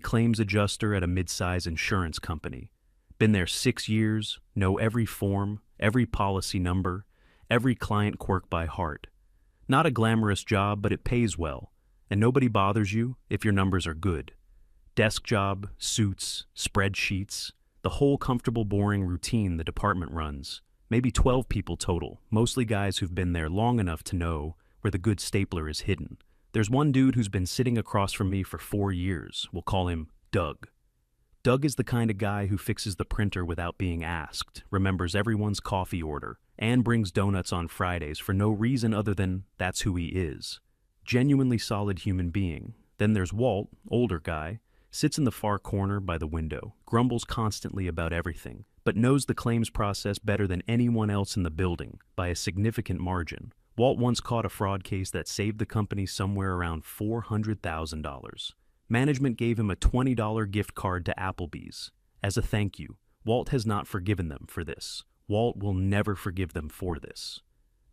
claims adjuster at a mid-size insurance company. Been there 6 years, know every form, every policy number, every client quirk by heart. Not a glamorous job, but it pays well, and nobody bothers you if your numbers are good. Desk job, suits, spreadsheets, the whole comfortable, boring routine the department runs. Maybe 12 people total, mostly guys who've been there long enough to know where the good stapler is hidden. There's one dude who's been sitting across from me for 4 years. We'll call him Doug. Doug is the kind of guy who fixes the printer without being asked, remembers everyone's coffee order, and brings donuts on Fridays for no reason other than that's who he is. Genuinely solid human being. Then there's Walt, older guy, sits in the far corner by the window, grumbles constantly about everything, but knows the claims process better than anyone else in the building by a significant margin. Walt once caught a fraud case that saved the company somewhere around $400,000. Management gave him a $20 gift card to Applebee's. As a thank you, Walt has not forgiven them for this. Walt will never forgive them for this.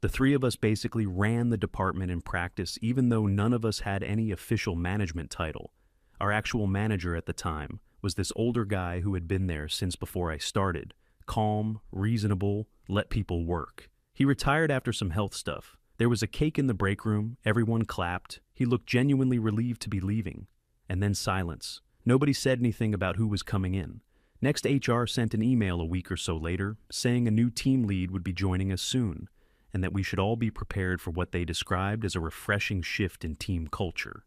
The three of us basically ran the department in practice, even though none of us had any official management title. Our actual manager at the time was this older guy who had been there since before I started. Calm, reasonable, let people work. He retired after some health stuff. There was a cake in the break room, everyone clapped. He looked genuinely relieved to be leaving. And then silence. Nobody said anything about who was coming in. Next, HR sent an email a week or so later saying a new team lead would be joining us soon, and that we should all be prepared for what they described as a refreshing shift in team culture.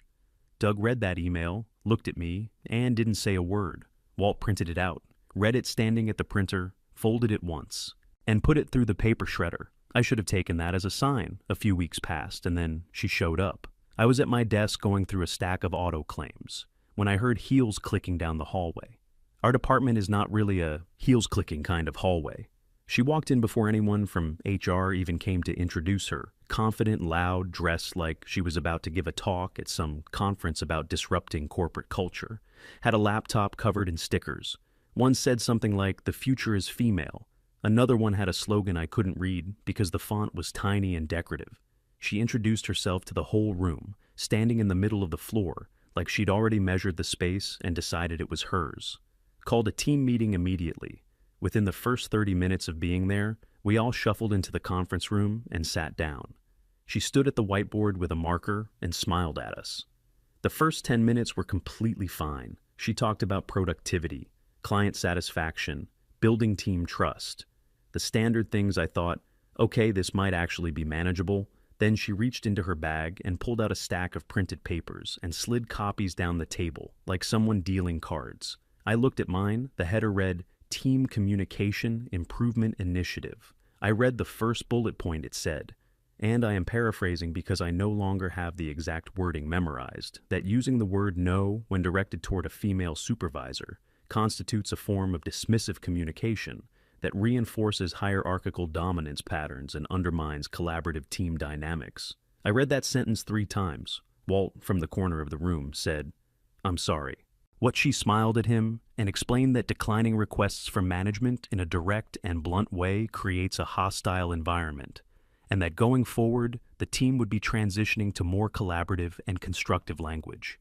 Doug read that email, looked at me, and didn't say a word. Walt printed it out, read it standing at the printer, folded it once, and put it through the paper shredder. I should have taken that as a sign. A few weeks passed, and then she showed up. I was at my desk going through a stack of auto claims when I heard heels clicking down the hallway. Our department is not really a heels-clicking kind of hallway. She walked in before anyone from HR even came to introduce her, confident, loud, dressed like she was about to give a talk at some conference about disrupting corporate culture, had a laptop covered in stickers. One said something like, "The future is female." Another one had a slogan I couldn't read because the font was tiny and decorative. She introduced herself to the whole room, standing in the middle of the floor, like she'd already measured the space and decided it was hers. Called a team meeting immediately. Within the first 30 minutes of being there, we all shuffled into the conference room and sat down. She stood at the whiteboard with a marker and smiled at us. The first 10 minutes were completely fine. She talked about productivity, client satisfaction, building team trust. The standard things I thought, okay, this might actually be manageable. Then she reached into her bag and pulled out a stack of printed papers and slid copies down the table, like someone dealing cards. I looked at mine. The header read, Team Communication Improvement Initiative. I read the first bullet point it said, and I am paraphrasing because I no longer have the exact wording memorized, that using the word no when directed toward a female supervisor constitutes a form of dismissive communication that reinforces hierarchical dominance patterns and undermines collaborative team dynamics. I read that sentence 3 times. Walt, from the corner of the room, said, "I'm sorry." What she smiled at him and explained that declining requests from management in a direct and blunt way creates a hostile environment, and that going forward, the team would be transitioning to more collaborative and constructive language.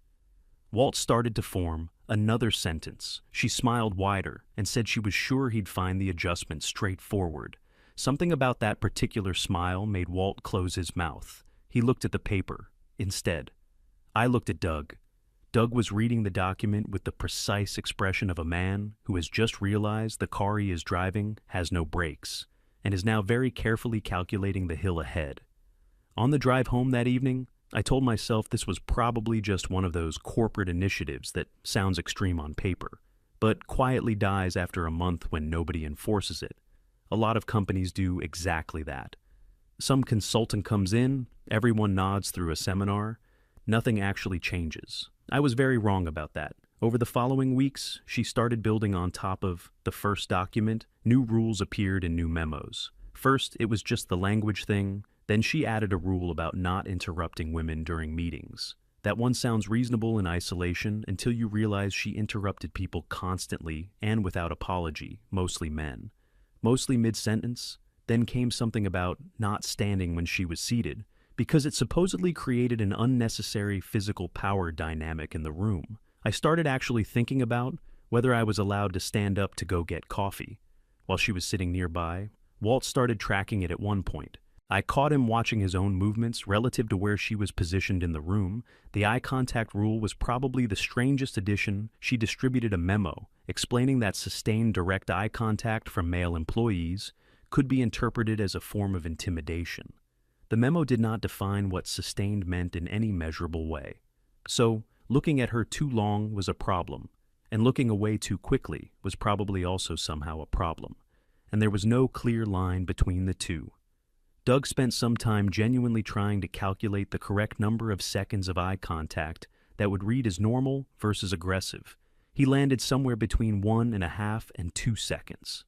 Walt started to form another sentence. She smiled wider and said she was sure he'd find the adjustment straightforward. Something about that particular smile made Walt close his mouth. He looked at the paper instead. I looked at Doug. Doug was reading the document with the precise expression of a man who has just realized the car he is driving has no brakes and is now very carefully calculating the hill ahead. On the drive home that evening, I told myself this was probably just one of those corporate initiatives that sounds extreme on paper, but quietly dies after a month when nobody enforces it. A lot of companies do exactly that. Some consultant comes in, everyone nods through a seminar, nothing actually changes. I was very wrong about that. Over the following weeks, she started building on top of the first document. New rules appeared in new memos. First, it was just the language thing. Then she added a rule about not interrupting women during meetings. That one sounds reasonable in isolation until you realize she interrupted people constantly and without apology, mostly men. Mostly mid-sentence. Then came something about not standing when she was seated, because it supposedly created an unnecessary physical power dynamic in the room. I started actually thinking about whether I was allowed to stand up to go get coffee. While she was sitting nearby, Walt started tracking it at one point. I caught him watching his own movements relative to where she was positioned in the room. The eye contact rule was probably the strangest addition. She distributed a memo explaining that sustained direct eye contact from male employees could be interpreted as a form of intimidation. The memo did not define what sustained meant in any measurable way. So, looking at her too long was a problem, and looking away too quickly was probably also somehow a problem, and there was no clear line between the two. Doug spent some time genuinely trying to calculate the correct number of seconds of eye contact that would read as normal versus aggressive. He landed somewhere between 1.5 and 2 seconds.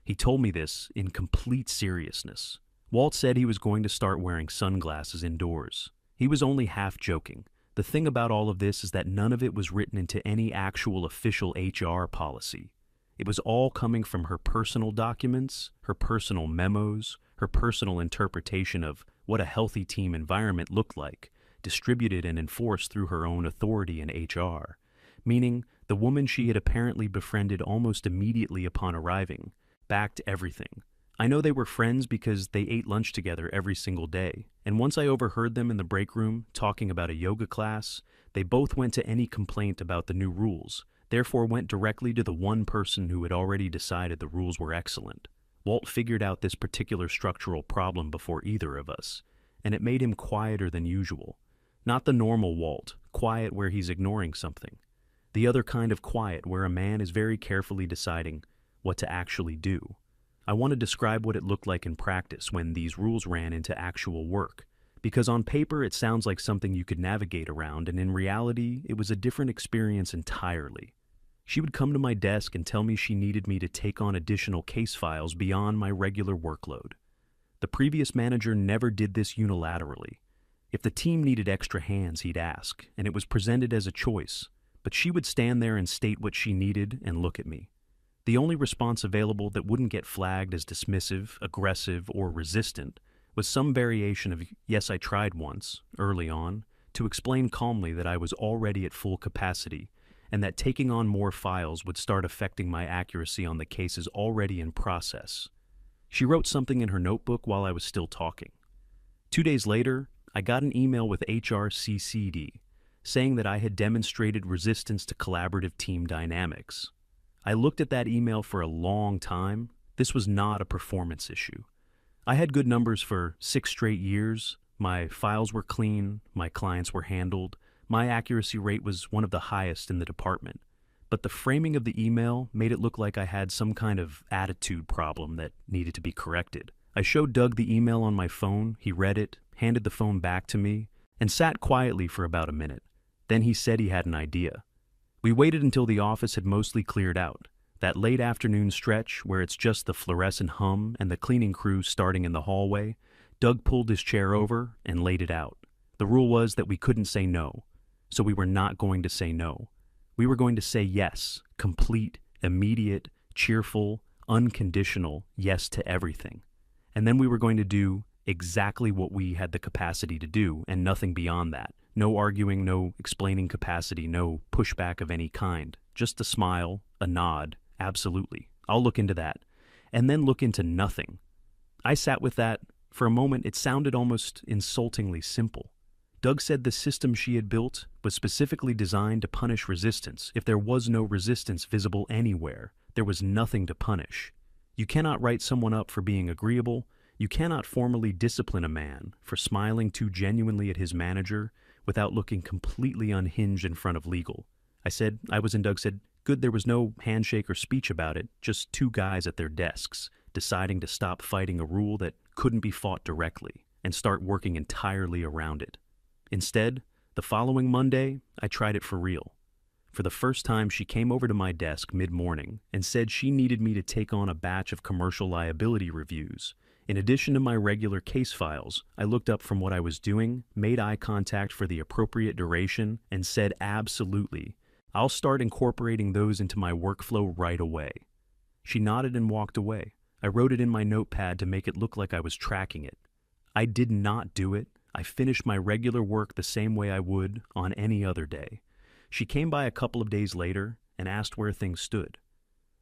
He told me this in complete seriousness. Walt said he was going to start wearing sunglasses indoors. He was only half joking. The thing about all of this is that none of it was written into any actual official HR policy. It was all coming from her personal documents, her personal memos, her personal interpretation of what a healthy team environment looked like, distributed and enforced through her own authority in HR, meaning the woman she had apparently befriended almost immediately upon arriving backed everything. I know they were friends because they ate lunch together every single day, and once I overheard them in the break room talking about a yoga class, they both went to any complaint about the new rules, therefore went directly to the one person who had already decided the rules were excellent. Walt figured out this particular structural problem before either of us, and it made him quieter than usual. Not the normal Walt, quiet where he's ignoring something. The other kind of quiet where a man is very carefully deciding what to actually do. I want to describe what it looked like in practice when these rules ran into actual work, because on paper it sounds like something you could navigate around, and in reality it was a different experience entirely. She would come to my desk and tell me she needed me to take on additional case files beyond my regular workload. The previous manager never did this unilaterally. If the team needed extra hands, he'd ask, and it was presented as a choice, but she would stand there and state what she needed and look at me. The only response available that wouldn't get flagged as dismissive, aggressive, or resistant was some variation of, "Yes, I tried once," early on, to explain calmly that I was already at full capacity and that taking on more files would start affecting my accuracy on the cases already in process. She wrote something in her notebook while I was still talking. 2 days later, I got an email with HRCCD saying that I had demonstrated resistance to collaborative team dynamics. I looked at that email for a long time. This was not a performance issue. I had good numbers for 6 straight years. My files were clean, my clients were handled, my accuracy rate was one of the highest in the department. But the framing of the email made it look like I had some kind of attitude problem that needed to be corrected. I showed Doug the email on my phone, he read it, handed the phone back to me, and sat quietly for about a minute. Then he said he had an idea. We waited until the office had mostly cleared out, that late afternoon stretch where it's just the fluorescent hum and the cleaning crew starting in the hallway. Doug pulled his chair over and laid it out. The rule was that we couldn't say no, so we were not going to say no. We were going to say yes, complete, immediate, cheerful, unconditional yes to everything. And then we were going to do exactly what we had the capacity to do and nothing beyond that. No arguing, no explaining capacity, no pushback of any kind. Just a smile, a nod, absolutely. I'll look into that. And then look into nothing. I sat with that. For a moment, it sounded almost insultingly simple. Doug said the system she had built was specifically designed to punish resistance. If there was no resistance visible anywhere, there was nothing to punish. You cannot write someone up for being agreeable. You cannot formally discipline a man for smiling too genuinely at his manager without looking completely unhinged in front of legal. Doug said, good, there was no handshake or speech about it, just 2 guys at their desks deciding to stop fighting a rule that couldn't be fought directly and start working entirely around it. Instead, the following Monday, I tried it for real. For the first time, she came over to my desk mid-morning and said she needed me to take on a batch of commercial liability reviews. In addition to my regular case files, I looked up from what I was doing, made eye contact for the appropriate duration, and said absolutely, I'll start incorporating those into my workflow right away. She nodded and walked away. I wrote it in my notepad to make it look like I was tracking it. I did not do it. I finished my regular work the same way I would on any other day. She came by a couple of days later and asked where things stood.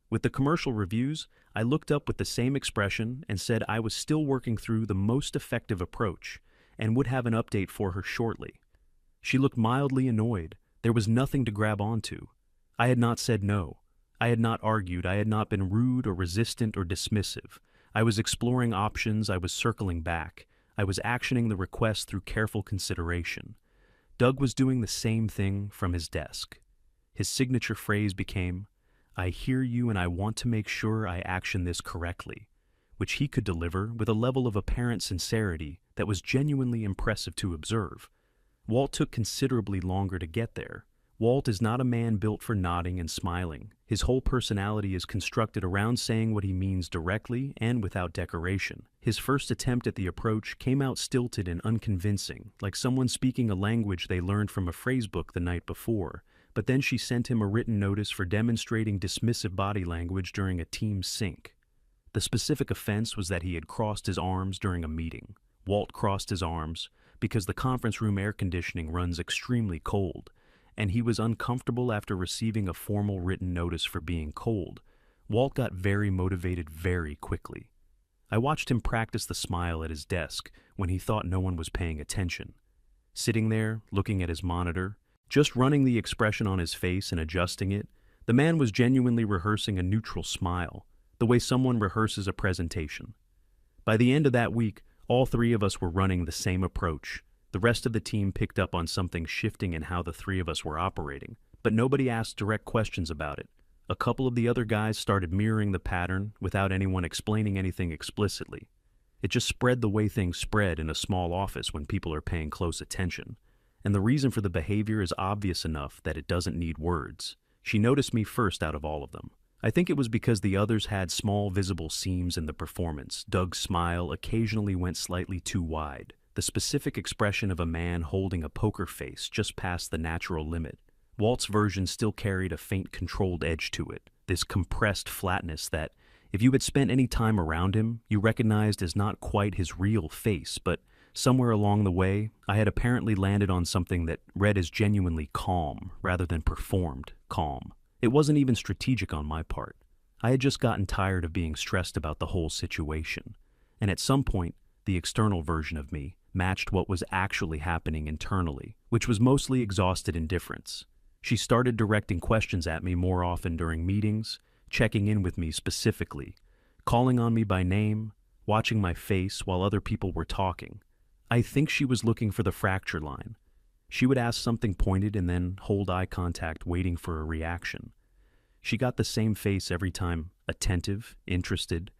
With the commercial reviews, I looked up with the same expression and said I was still working through the most effective approach and would have an update for her shortly. She looked mildly annoyed. There was nothing to grab onto. I had not said no. I had not argued. I had not been rude or resistant or dismissive. I was exploring options. I was circling back. I was actioning the request through careful consideration. Doug was doing the same thing from his desk. His signature phrase became, "I hear you and I want to make sure I action this correctly," which he could deliver with a level of apparent sincerity that was genuinely impressive to observe. Walt took considerably longer to get there. Walt is not a man built for nodding and smiling. His whole personality is constructed around saying what he means directly and without decoration. His first attempt at the approach came out stilted and unconvincing, like someone speaking a language they learned from a phrasebook the night before. But then she sent him a written notice for demonstrating dismissive body language during a team sync. The specific offense was that he had crossed his arms during a meeting. Walt crossed his arms because the conference room air conditioning runs extremely cold, and he was uncomfortable after receiving a formal written notice for being cold. Walt got very motivated very quickly. I watched him practice the smile at his desk when he thought no one was paying attention. Sitting there, looking at his monitor, just running the expression on his face and adjusting it, the man was genuinely rehearsing a neutral smile, the way someone rehearses a presentation. By the end of that week, all three of us were running the same approach. The rest of the team picked up on something shifting in how the three of us were operating, but nobody asked direct questions about it. A couple of the other guys started mirroring the pattern without anyone explaining anything explicitly. It just spread the way things spread in a small office when people are paying close attention. And the reason for the behavior is obvious enough that it doesn't need words. She noticed me first out of all of them. I think it was because the others had small visible seams in the performance. Doug's smile occasionally went slightly too wide, the specific expression of a man holding a poker face just past the natural limit. Walt's version still carried a faint controlled edge to it, this compressed flatness that, if you had spent any time around him, you recognized as not quite his real face, but somewhere along the way, I had apparently landed on something that read as genuinely calm rather than performed calm. It wasn't even strategic on my part. I had just gotten tired of being stressed about the whole situation, and at some point, the external version of me matched what was actually happening internally, which was mostly exhausted indifference. She started directing questions at me more often during meetings, checking in with me specifically, calling on me by name, watching my face while other people were talking. I think she was looking for the fracture line. She would ask something pointed and then hold eye contact waiting for a reaction. She got the same face every time, attentive, interested,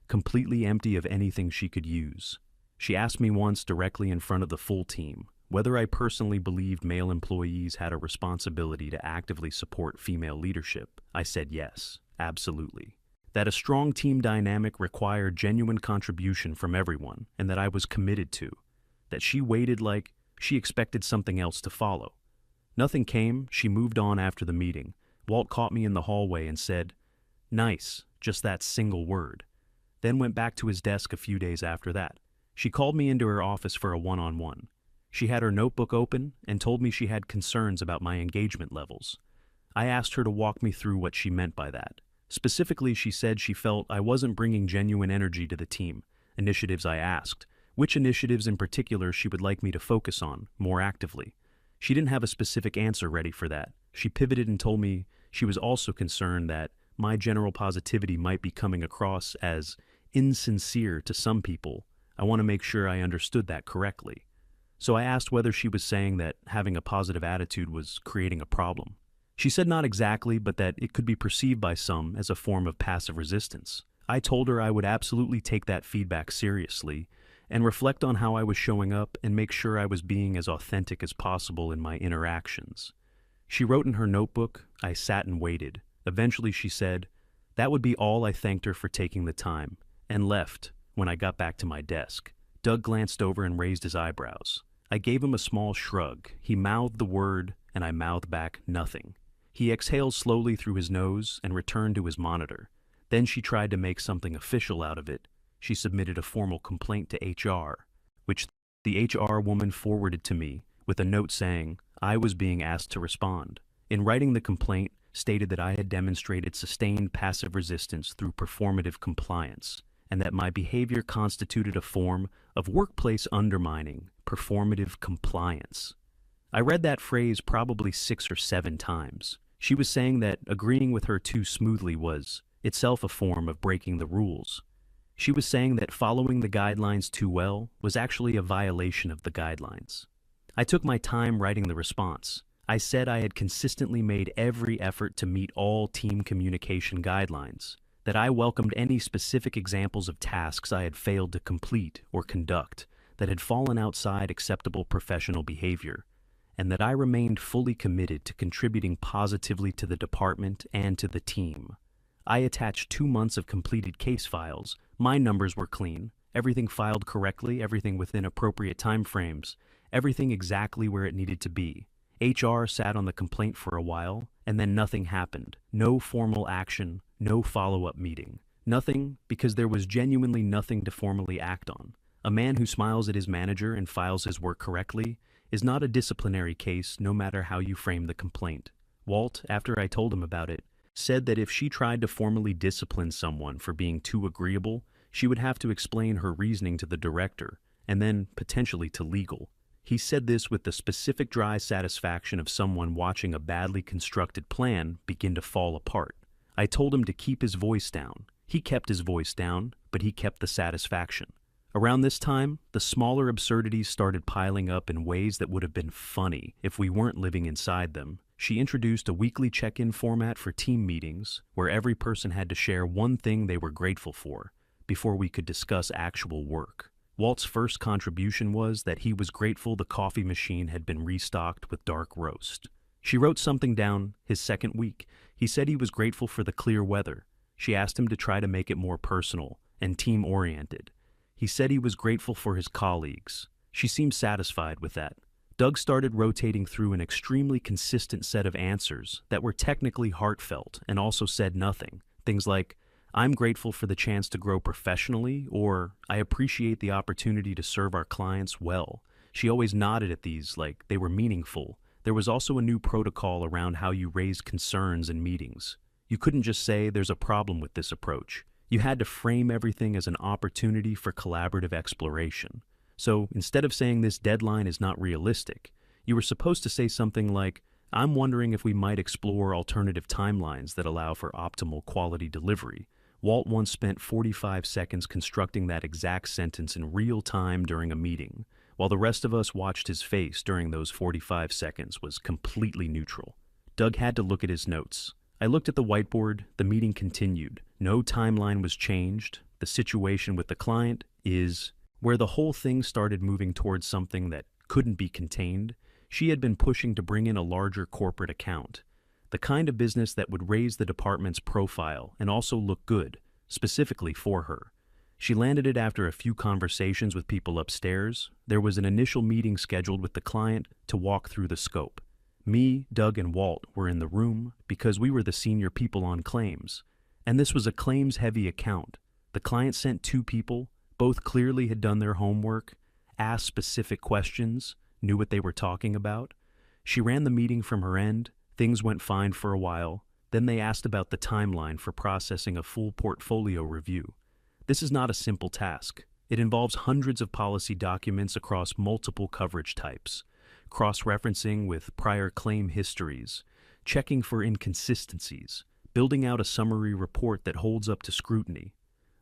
completely empty of anything she could use. She asked me once directly in front of the full team whether I personally believed male employees had a responsibility to actively support female leadership. I said yes, absolutely. That a strong team dynamic required genuine contribution from everyone and that I was committed to. That she waited like she expected something else to follow. Nothing came. She moved on after the meeting. Walt caught me in the hallway and said, "Nice, just that single word." Then went back to his desk a few days after that. She called me into her office for a one-on-one. She had her notebook open and told me she had concerns about my engagement levels. I asked her to walk me through what she meant by that. Specifically, she said she felt I wasn't bringing genuine energy to the team. Initiatives I asked, which initiatives in particular she would like me to focus on more actively. She didn't have a specific answer ready for that. She pivoted and told me she was also concerned that my general positivity might be coming across as insincere to some people. I want to make sure I understood that correctly. So I asked whether she was saying that having a positive attitude was creating a problem. She said not exactly, but that it could be perceived by some as a form of passive resistance. I told her I would absolutely take that feedback seriously and reflect on how I was showing up and make sure I was being as authentic as possible in my interactions. She wrote in her notebook. I sat and waited. Eventually she said, that would be all. I thanked her for taking the time and left. When I got back to my desk, Doug glanced over and raised his eyebrows. I gave him a small shrug. He mouthed the word, and I mouthed back nothing. He exhaled slowly through his nose and returned to his monitor. Then she tried to make something official out of it. She submitted a formal complaint to HR, which the HR woman forwarded to me with a note saying I was being asked to respond. in writing the complaint, stated that I had demonstrated sustained passive resistance through performative compliance, and that my behavior constituted a form of workplace undermining performative compliance. I read that phrase probably 6 or 7 times. She was saying that agreeing with her too smoothly was itself a form of breaking the rules. She was saying that following the guidelines too well was actually a violation of the guidelines. I took my time writing the response. I said I had consistently made every effort to meet all team communication guidelines, that I welcomed any specific examples of tasks I had failed to complete or conduct that had fallen outside acceptable professional behavior, and that I remained fully committed to contributing positively to the department and to the team. I attached 2 months of completed case files. My numbers were clean, everything filed correctly, everything within appropriate timeframes, everything exactly where it needed to be. HR sat on the complaint for a while, and then nothing happened. No formal action, no follow-up meeting. Nothing, because there was genuinely nothing to formally act on. A man who smiles at his manager and files his work correctly is not a disciplinary case, no matter how you frame the complaint. Walt, after I told him about it, said that if she tried to formally discipline someone for being too agreeable, she would have to explain her reasoning to the director, and then potentially to legal. He said this with the specific dry satisfaction of someone watching a badly constructed plan begin to fall apart. I told him to keep his voice down. He kept his voice down, but he kept the satisfaction. Around this time, the smaller absurdities started piling up in ways that would have been funny if we weren't living inside them. She introduced a weekly check-in format for team meetings, where every person had to share one thing they were grateful for before we could discuss actual work. Walt's first contribution was that he was grateful the coffee machine had been restocked with dark roast. She wrote something down his second week. He said he was grateful for the clear weather. She asked him to try to make it more personal and team-oriented. He said he was grateful for his colleagues. She seemed satisfied with that. Doug started rotating through an extremely consistent set of answers that were technically heartfelt and also said nothing. Things like, "I'm grateful for the chance to grow professionally," or "I appreciate the opportunity to serve our clients well." She always nodded at these like they were meaningful. There was also a new protocol around how you raised concerns in meetings. You couldn't just say there's a problem with this approach. You had to frame everything as an opportunity for collaborative exploration. So instead of saying this deadline is not realistic, you were supposed to say something like, "I'm wondering if we might explore alternative timelines that allow for optimal quality delivery." Walt once spent 45 seconds constructing that exact sentence in real time during a meeting, while the rest of us watched his face during those 45 seconds was completely neutral. Doug had to look at his notes. I looked at the whiteboard. The meeting continued. No timeline was changed. The situation with the client is where the whole thing started moving towards something that couldn't be contained. She had been pushing to bring in a larger corporate account, the kind of business that would raise the department's profile and also look good, specifically for her. She landed it after a few conversations with people upstairs. There was an initial meeting scheduled with the client to walk through the scope. Me, Doug, and Walt were in the room because we were the senior people on claims, and this was a claims-heavy account. The client sent 2 people, both clearly had done their homework, asked specific questions, knew what they were talking about. She ran the meeting from her end. Things went fine for a while. Then they asked about the timeline for processing a full portfolio review. This is not a simple task. It involves hundreds of policy documents across multiple coverage types, cross-referencing with prior claim histories, checking for inconsistencies, building out a summary report that holds up to scrutiny.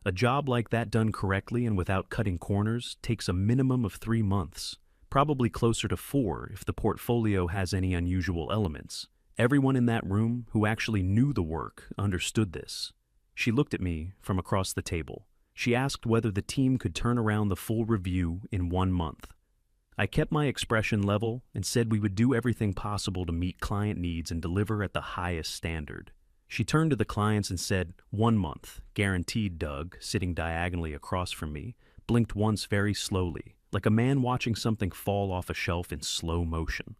A job like that done correctly and without cutting corners takes a minimum of 3 months, probably closer to 4 if the portfolio has any unusual elements. Everyone in that room who actually knew the work understood this. She looked at me from across the table. She asked whether the team could turn around the full review in 1 month. I kept my expression level and said we would do everything possible to meet client needs and deliver at the highest standard. She turned to the clients and said, 1 month, guaranteed. Doug, sitting diagonally across from me, blinked once very slowly, like a man watching something fall off a shelf in slow motion.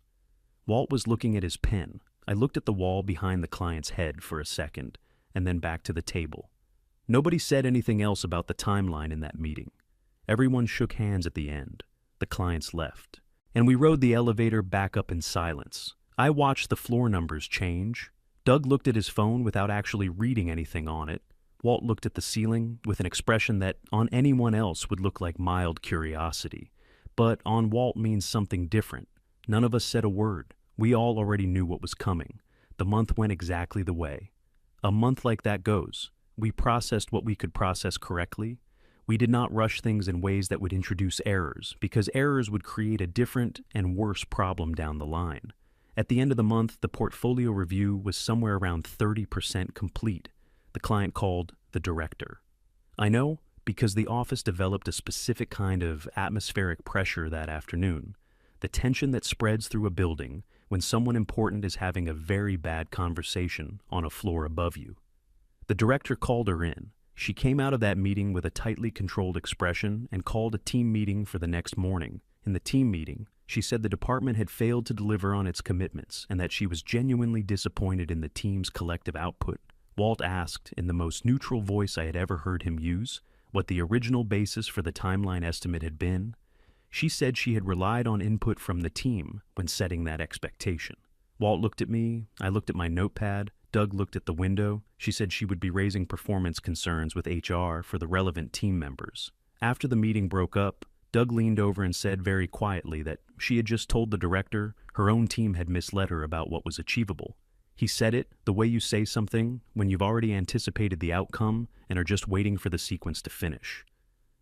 Walt was looking at his pen. I looked at the wall behind the client's head for a second, and then back to the table. Nobody said anything else about the timeline in that meeting. Everyone shook hands at the end. The clients left, and we rode the elevator back up in silence. I watched the floor numbers change. Doug looked at his phone without actually reading anything on it. Walt looked at the ceiling with an expression that on anyone else would look like mild curiosity. But on Walt means something different. None of us said a word. We all already knew what was coming. The month went exactly the way. A month like that goes. We processed what we could process correctly. We did not rush things in ways that would introduce errors, because errors would create a different and worse problem down the line. At the end of the month, the portfolio review was somewhere around 30% complete. The client called the director. I know because the office developed a specific kind of atmospheric pressure that afternoon. The tension that spreads through a building when someone important is having a very bad conversation on a floor above you. The director called her in. She came out of that meeting with a tightly controlled expression and called a team meeting for the next morning. In the team meeting, she said the department had failed to deliver on its commitments and that she was genuinely disappointed in the team's collective output. Walt asked, in the most neutral voice I had ever heard him use, what the original basis for the timeline estimate had been. She said she had relied on input from the team when setting that expectation. Walt looked at me, I looked at my notepad, Doug looked at the window. She said she would be raising performance concerns with HR for the relevant team members. After the meeting broke up, Doug leaned over and said very quietly that she had just told the director her own team had misled her about what was achievable. He said it the way you say something when you've already anticipated the outcome and are just waiting for the sequence to finish.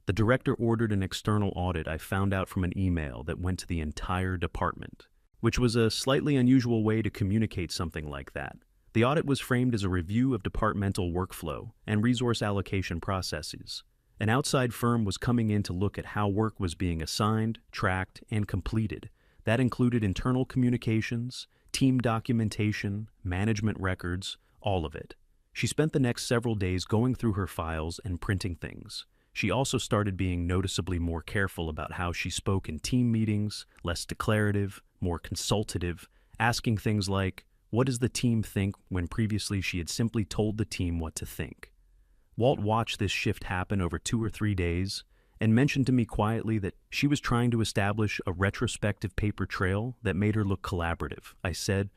The director ordered an external audit I found out from an email that went to the entire department, which was a slightly unusual way to communicate something like that. The audit was framed as a review of departmental workflow and resource allocation processes. An outside firm was coming in to look at how work was being assigned, tracked, and completed. That included internal communications, team documentation, management records, all of it. She spent the next several days going through her files and printing things. She also started being noticeably more careful about how she spoke in team meetings, less declarative, more consultative, asking things like, what does the team think, when previously she had simply told the team what to think. Walt watched this shift happen over 2 or 3 days and mentioned to me quietly that she was trying to establish a retrospective paper trail that made her look collaborative. I said,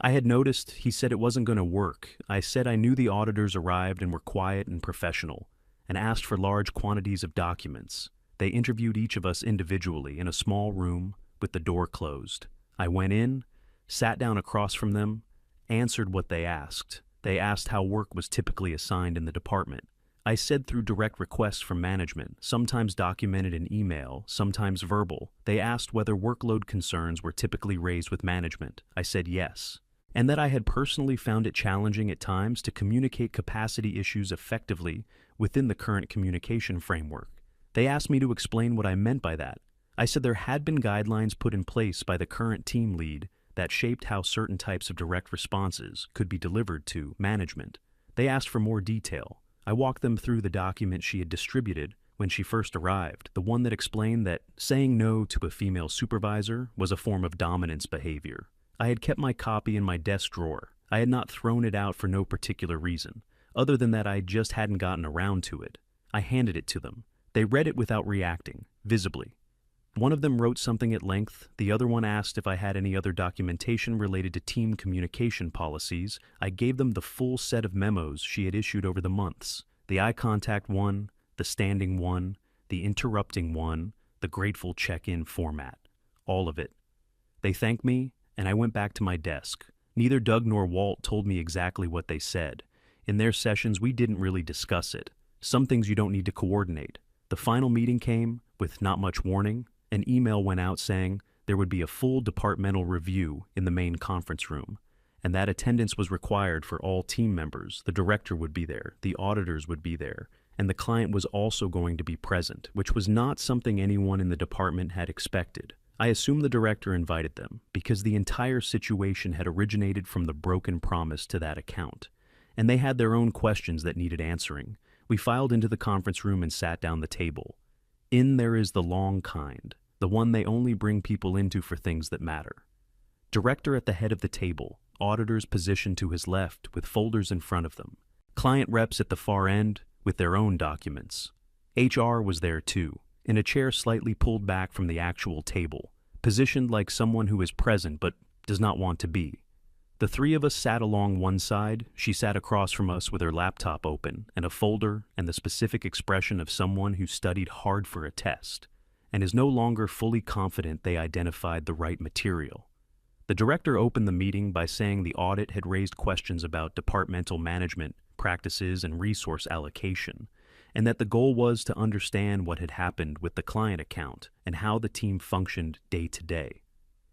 I had noticed he said it wasn't going to work. I said I knew the auditors arrived and were quiet and professional, and asked for large quantities of documents. They interviewed each of us individually in a small room with the door closed. I went in, sat down across from them, answered what they asked. They asked how work was typically assigned in the department. I said through direct requests from management, sometimes documented in email, sometimes verbal. They asked whether workload concerns were typically raised with management. I said yes. And that I had personally found it challenging at times to communicate capacity issues effectively within the current communication framework. They asked me to explain what I meant by that. I said there had been guidelines put in place by the current team lead that shaped how certain types of direct responses could be delivered to management. They asked for more detail. I walked them through the document she had distributed when she first arrived, the one that explained that saying no to a female supervisor was a form of dominance behavior. I had kept my copy in my desk drawer. I had not thrown it out for no particular reason, other than that I just hadn't gotten around to it. I handed it to them. They read it without reacting, visibly. One of them wrote something at length. The other one asked if I had any other documentation related to team communication policies. I gave them the full set of memos she had issued over the months. The eye contact one, the standing one, the interrupting one, the grateful check-in format. All of it. They thanked me, and I went back to my desk. Neither Doug nor Walt told me exactly what they said. In their sessions, we didn't really discuss it. Some things you don't need to coordinate. The final meeting came with not much warning. An email went out saying there would be a full departmental review in the main conference room, and that attendance was required for all team members. The director would be there, the auditors would be there, and the client was also going to be present, which was not something anyone in the department had expected. I assume the director invited them because the entire situation had originated from the broken promise to that account, and they had their own questions that needed answering. We filed into the conference room and sat down the table. In there is the long kind, the one they only bring people into for things that matter. Director at the head of the table, auditors positioned to his left with folders in front of them, client reps at the far end with their own documents. HR was there too, in a chair slightly pulled back from the actual table, positioned like someone who is present but does not want to be. The three of us sat along one side. She sat across from us with her laptop open and a folder and the specific expression of someone who studied hard for a test and is no longer fully confident they identified the right material. The director opened the meeting by saying the audit had raised questions about departmental management, practices, and resource allocation, and that the goal was to understand what had happened with the client account and how the team functioned day to day.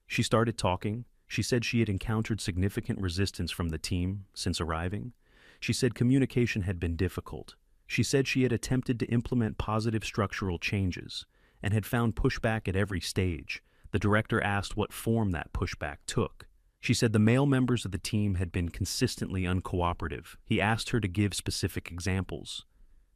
She started talking. She said she had encountered significant resistance from the team since arriving. She said communication had been difficult. She said she had attempted to implement positive structural changes and had found pushback at every stage. The director asked what form that pushback took. She said the male members of the team had been consistently uncooperative. He asked her to give specific examples.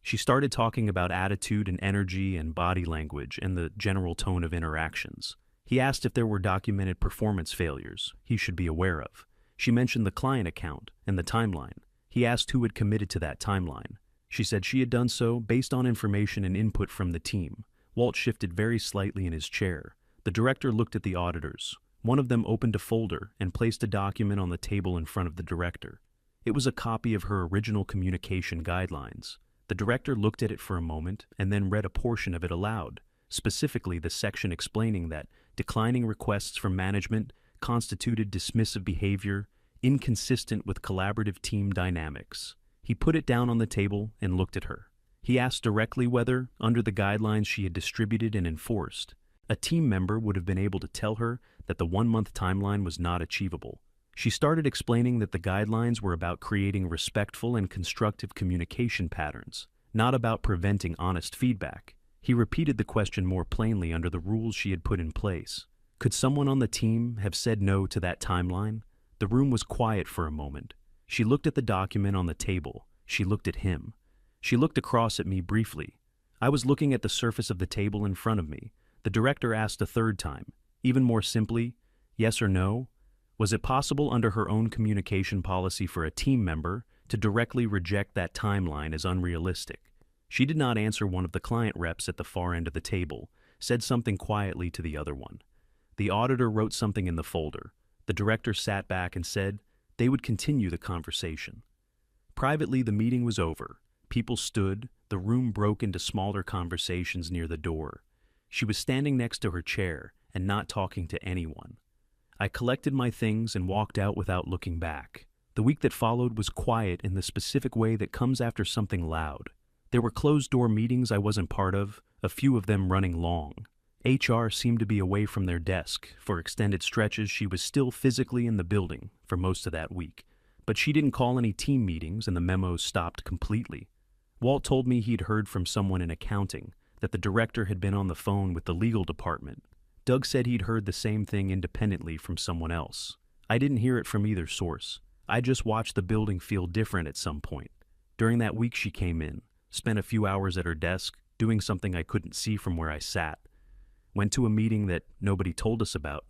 She started talking about attitude and energy and body language and the general tone of interactions. He asked if there were documented performance failures he should be aware of. She mentioned the client account and the timeline. He asked who had committed to that timeline. She said she had done so based on information and input from the team. Walt shifted very slightly in his chair. The director looked at the auditors. One of them opened a folder and placed a document on the table in front of the director. It was a copy of her original communication guidelines. The director looked at it for a moment and then read a portion of it aloud, specifically the section explaining that declining requests from management constituted dismissive behavior inconsistent with collaborative team dynamics. He put it down on the table and looked at her. He asked directly whether, under the guidelines she had distributed and enforced, a team member would have been able to tell her that the 1-month timeline was not achievable. She started explaining that the guidelines were about creating respectful and constructive communication patterns, not about preventing honest feedback. He repeated the question more plainly under the rules she had put in place. Could someone on the team have said no to that timeline? The room was quiet for a moment. She looked at the document on the table. She looked at him. She looked across at me briefly. I was looking at the surface of the table in front of me. The director asked a third time, even more simply, yes or no? Was it possible under her own communication policy for a team member to directly reject that timeline as unrealistic? She did not answer. One of the client reps at the far end of the table said something quietly to the other one. The auditor wrote something in the folder. The director sat back and said they would continue the conversation. Privately, the meeting was over. People stood. The room broke into smaller conversations near the door. She was standing next to her chair and not talking to anyone. I collected my things and walked out without looking back. The week that followed was quiet in the specific way that comes after something loud. There were closed-door meetings I wasn't part of, a few of them running long. HR seemed to be away from their desk. For extended stretches, she was still physically in the building for most of that week. But she didn't call any team meetings and the memos stopped completely. Walt told me he'd heard from someone in accounting that the director had been on the phone with the legal department. Doug said he'd heard the same thing independently from someone else. I didn't hear it from either source. I just watched the building feel different at some point. During that week she came in, spent a few hours at her desk, doing something I couldn't see from where I sat. Went to a meeting that nobody told us about.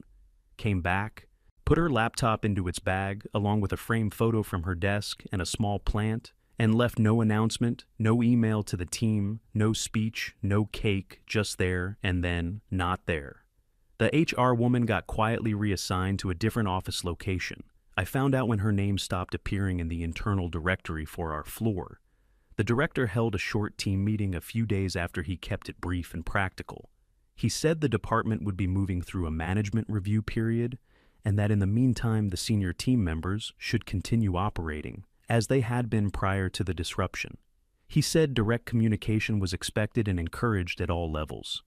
Came back, put her laptop into its bag along with a framed photo from her desk and a small plant, and left no announcement, no email to the team, no speech, no cake, just there and then not there. The HR woman got quietly reassigned to a different office location. I found out when her name stopped appearing in the internal directory for our floor. The director held a short team meeting a few days after he kept it brief and practical. He said the department would be moving through a management review period and that in the meantime the senior team members should continue operating as they had been prior to the disruption. He said direct communication was expected and encouraged at all levels.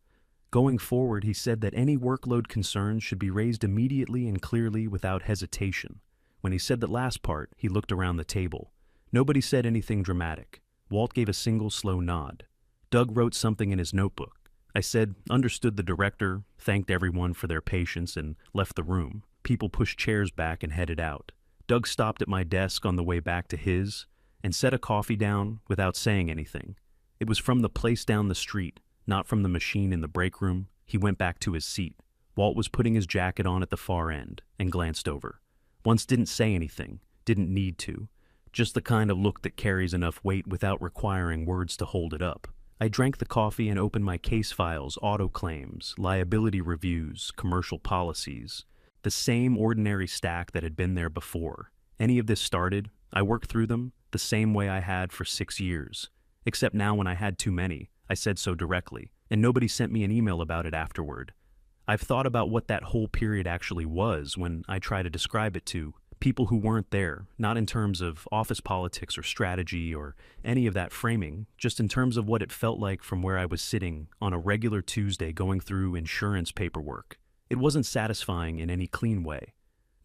Going forward, he said that any workload concerns should be raised immediately and clearly without hesitation. When he said that last part, he looked around the table. Nobody said anything dramatic. Walt gave a single slow nod. Doug wrote something in his notebook. I said, understood the director, thanked everyone for their patience, and left the room. People pushed chairs back and headed out. Doug stopped at my desk on the way back to his and set a coffee down without saying anything. It was from the place down the street, not from the machine in the break room. He went back to his seat. Walt was putting his jacket on at the far end and glanced over. Once didn't say anything, didn't need to. Just the kind of look that carries enough weight without requiring words to hold it up. I drank the coffee and opened my case files, auto claims, liability reviews, commercial policies. The same ordinary stack that had been there before. Any of this started, I worked through them the same way I had for 6 years. Except now when I had too many, I said so directly, and nobody sent me an email about it afterward. I've thought about what that whole period actually was when I try to describe it to people who weren't there, not in terms of office politics or strategy or any of that framing, just in terms of what it felt like from where I was sitting on a regular Tuesday going through insurance paperwork. It wasn't satisfying in any clean way.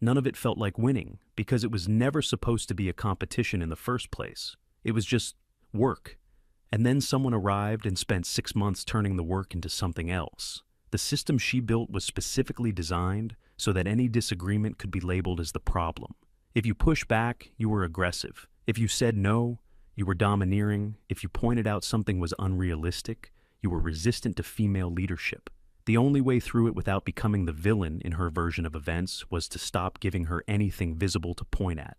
None of it felt like winning, because it was never supposed to be a competition in the first place. It was just work. And then someone arrived and spent 6 months turning the work into something else. The system she built was specifically designed so that any disagreement could be labeled as the problem. If you pushed back, you were aggressive. If you said no, you were domineering. If you pointed out something was unrealistic, you were resistant to female leadership. The only way through it without becoming the villain in her version of events was to stop giving her anything visible to point at.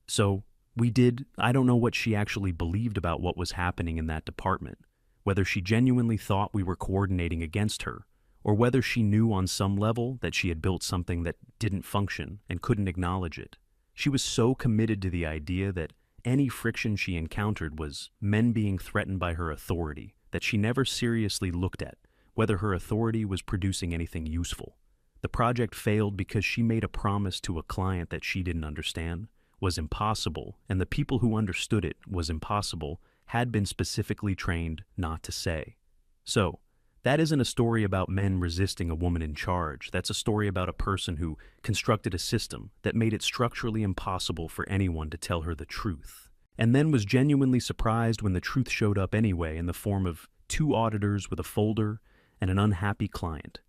So, I don't know what she actually believed about what was happening in that department, whether she genuinely thought we were coordinating against her, or whether she knew on some level that she had built something that didn't function and couldn't acknowledge it. She was so committed to the idea that any friction she encountered was men being threatened by her authority that she never seriously looked at whether her authority was producing anything useful. The project failed because she made a promise to a client that she didn't understand, was impossible, and the people who understood it was impossible had been specifically trained not to say. So, that isn't a story about men resisting a woman in charge. That's a story about a person who constructed a system that made it structurally impossible for anyone to tell her the truth, and then was genuinely surprised when the truth showed up anyway in the form of 2 auditors with a folder and an unhappy client.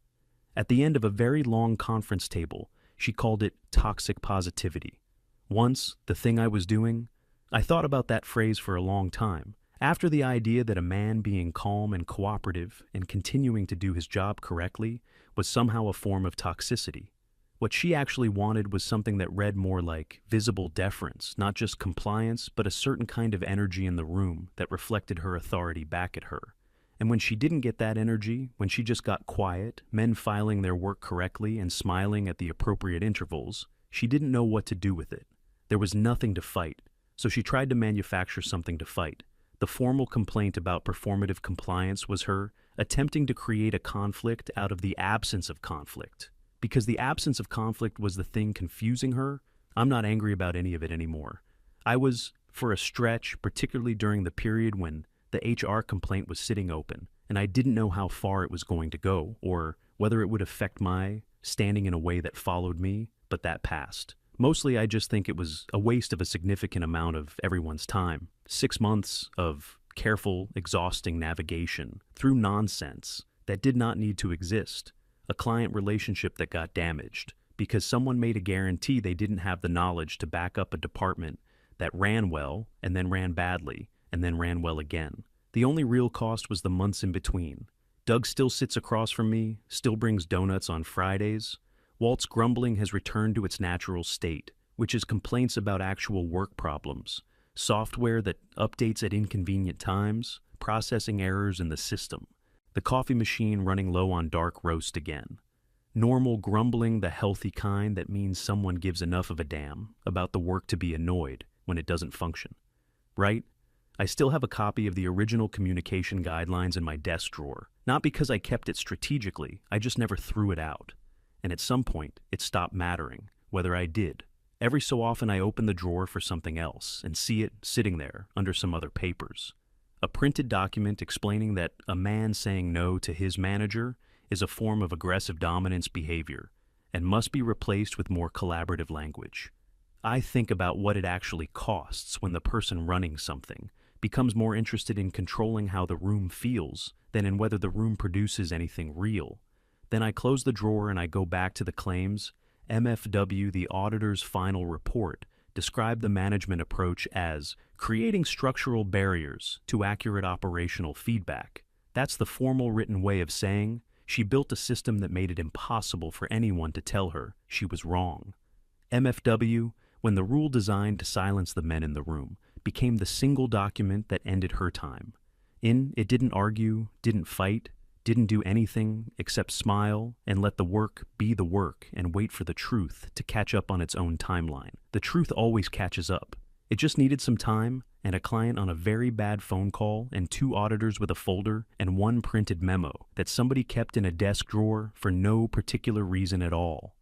At the end of a very long conference table, she called it toxic positivity. Once, the thing I was doing, I thought about that phrase for a long time. After the idea that a man being calm and cooperative and continuing to do his job correctly was somehow a form of toxicity. What she actually wanted was something that read more like visible deference, not just compliance, but a certain kind of energy in the room that reflected her authority back at her. And when she didn't get that energy, when she just got quiet, men filing their work correctly and smiling at the appropriate intervals, she didn't know what to do with it. There was nothing to fight, so she tried to manufacture something to fight. The formal complaint about performative compliance was her attempting to create a conflict out of the absence of conflict. Because the absence of conflict was the thing confusing her, I'm not angry about any of it anymore. I was, for a stretch, particularly during the period when the HR complaint was sitting open, and I didn't know how far it was going to go, or whether it would affect my standing in a way that followed me, but that passed. Mostly I just think it was a waste of a significant amount of everyone's time. 6 months of careful, exhausting navigation through nonsense that did not need to exist. A client relationship that got damaged because someone made a guarantee they didn't have the knowledge to back up a department that ran well and then ran badly and then ran well again. The only real cost was the months in between. Doug still sits across from me, still brings donuts on Fridays. Walt's grumbling has returned to its natural state, which is complaints about actual work problems, software that updates at inconvenient times, processing errors in the system, the coffee machine running low on dark roast again. Normal grumbling, the healthy kind that means someone gives enough of a damn about the work to be annoyed when it doesn't function. Right? I still have a copy of the original communication guidelines in my desk drawer, not because I kept it strategically, I just never threw it out. And at some point, it stopped mattering, whether I did. Every so often I open the drawer for something else and see it sitting there under some other papers. A printed document explaining that a man saying no to his manager is a form of aggressive dominance behavior and must be replaced with more collaborative language. I think about what it actually costs when the person running something becomes more interested in controlling how the room feels than in whether the room produces anything real. Then I close the drawer and I go back to the claims. MFW, the auditor's final report, described the management approach as creating structural barriers to accurate operational feedback. That's the formal written way of saying she built a system that made it impossible for anyone to tell her she was wrong. MFW, when the rule designed to silence the men in the room, became the single document that ended her time. It didn't argue, didn't fight, didn't do anything except smile and let the work be the work and wait for the truth to catch up on its own timeline. The truth always catches up. It just needed some time and a client on a very bad phone call and 2 auditors with a folder and 1 printed memo that somebody kept in a desk drawer for no particular reason at all.